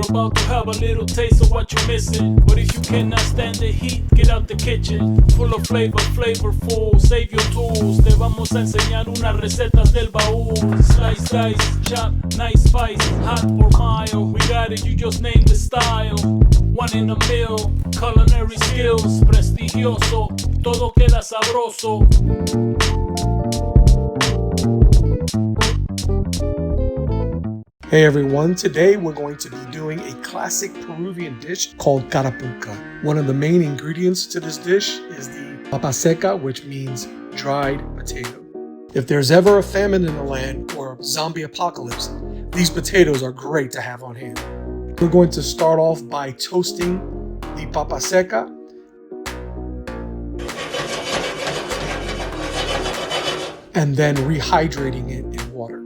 about to have a little taste of what you're missing. But if you cannot stand the heat, get out the kitchen. Full of flavor, flavorful, save your tools. Te vamos a enseñar unas recetas del baúl. Slice, dice, chop, nice spice, hot or mild. We got it, you just name the style. One in a mill, culinary skills, prestigioso, todo queda sabroso. Hey everyone, today we're going to be doing a classic Peruvian dish called Carapulcra. One of the main ingredients to this dish is the papa seca, which means dried potato. If there's ever a famine in the land or zombie apocalypse, these potatoes are great to have on hand. We're going to start off by toasting the papa seca. And then rehydrating it in water.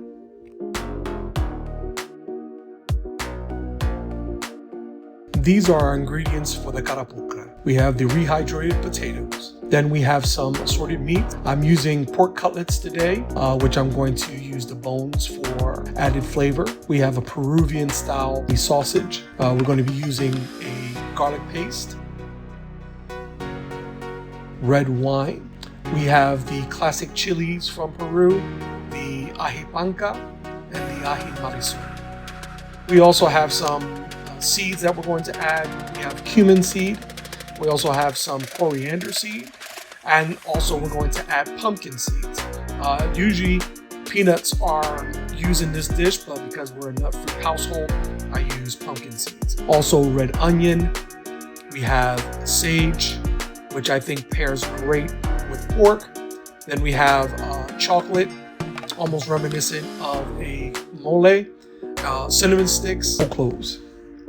These are our ingredients for the carapulcra. We have the rehydrated potatoes. Then we have some assorted meat. I'm using pork cutlets today, which I'm going to use the bones for added flavor. We have a Peruvian style sausage. We're going to be using a garlic paste, red wine. We have the classic chilies from Peru, the ají panca, and the ají marisol. We also have some seeds that we're going to add. We have cumin seed. We also have some coriander seed. And also we're going to add pumpkin seeds. Usually peanuts are used in this dish, but because we're a nut-free household, I use pumpkin seeds. Also red onion. We have sage, which I think pairs great with pork. Then we have chocolate, almost reminiscent of a mole, cinnamon sticks, and cloves.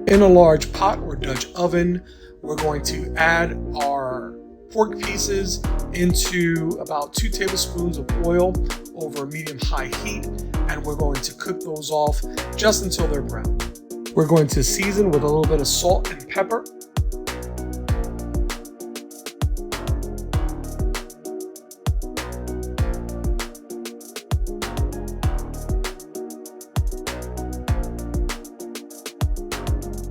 In a large pot or Dutch oven, we're going to add our pork pieces into about 2 tablespoons of oil over medium-high heat, and we're going to cook those off just until they're brown. We're going to season with a little bit of salt and pepper.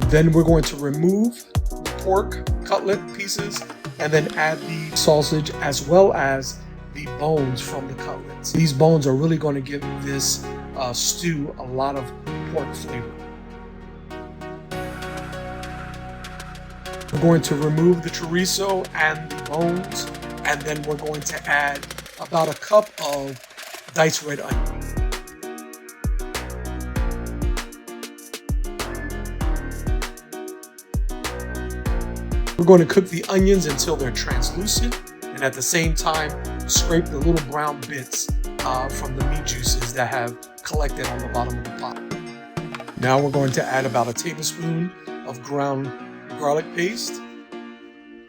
Then we're going to remove the pork cutlet pieces and then add the sausage as well as the bones from the cutlets. These bones are really going to give this stew a lot of pork flavor. We're going to remove the chorizo and the bones, and then we're going to add about a cup of diced red onion. We're going to cook the onions until they're translucent, and at the same time scrape the little brown bits from the meat juices that have collected on the bottom of the pot. Now we're going to add about a tablespoon of ground garlic paste.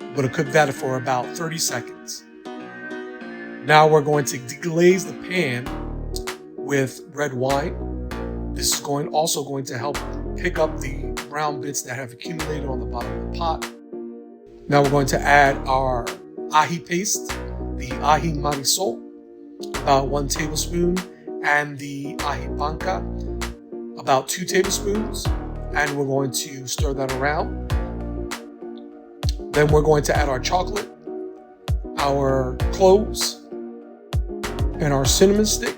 We're going to cook that for about 30 seconds. Now we're going to deglaze the pan with red wine. This is also going to help pick up the brown bits that have accumulated on the bottom of the pot. Now we're going to add our ají paste, the ají marisol, about 1 tablespoon, and the ají panca, about 2 tablespoons, and we're going to stir that around. Then we're going to add our chocolate, our cloves, and our cinnamon stick.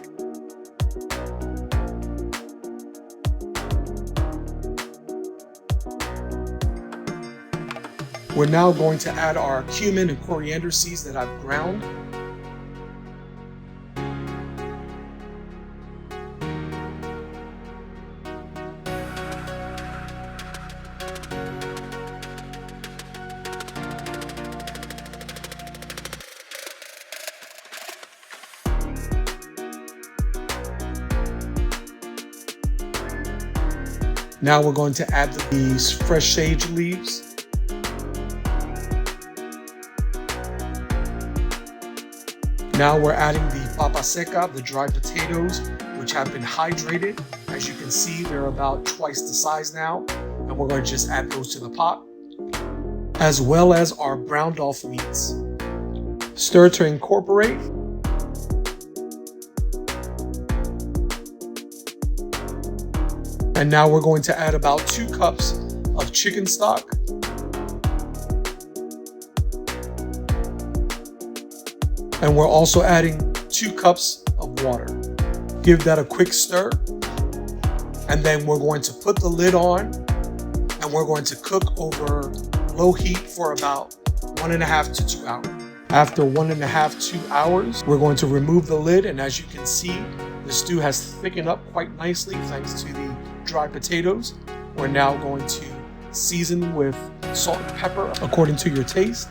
We're now going to add our cumin and coriander seeds that I've ground. Now we're going to add these fresh sage leaves. Now we're adding the papa seca, the dried potatoes, which have been hydrated. As you can see, they're about twice the size now. And we're going to just add those to the pot, as well as our browned off meats. Stir to incorporate. And now we're going to add about 2 cups of chicken stock. And we're also adding 2 cups of water. Give that a quick stir. And then we're going to put the lid on and we're going to cook over low heat for about 1.5 to 2 hours. After 1.5 to 2 hours, we're going to remove the lid, and as you can see, the stew has thickened up quite nicely thanks to the dried potatoes. We're now going to season with salt and pepper according to your taste.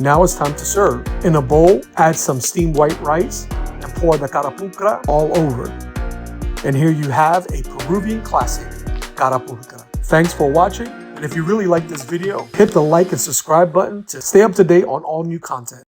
Now it's time to serve. In a bowl, add some steamed white rice and pour the carapulcra all over. And here you have a Peruvian classic, Carapulcra. Thanks for watching, and if you really like this video, hit the like and subscribe button to stay up to date on all new content.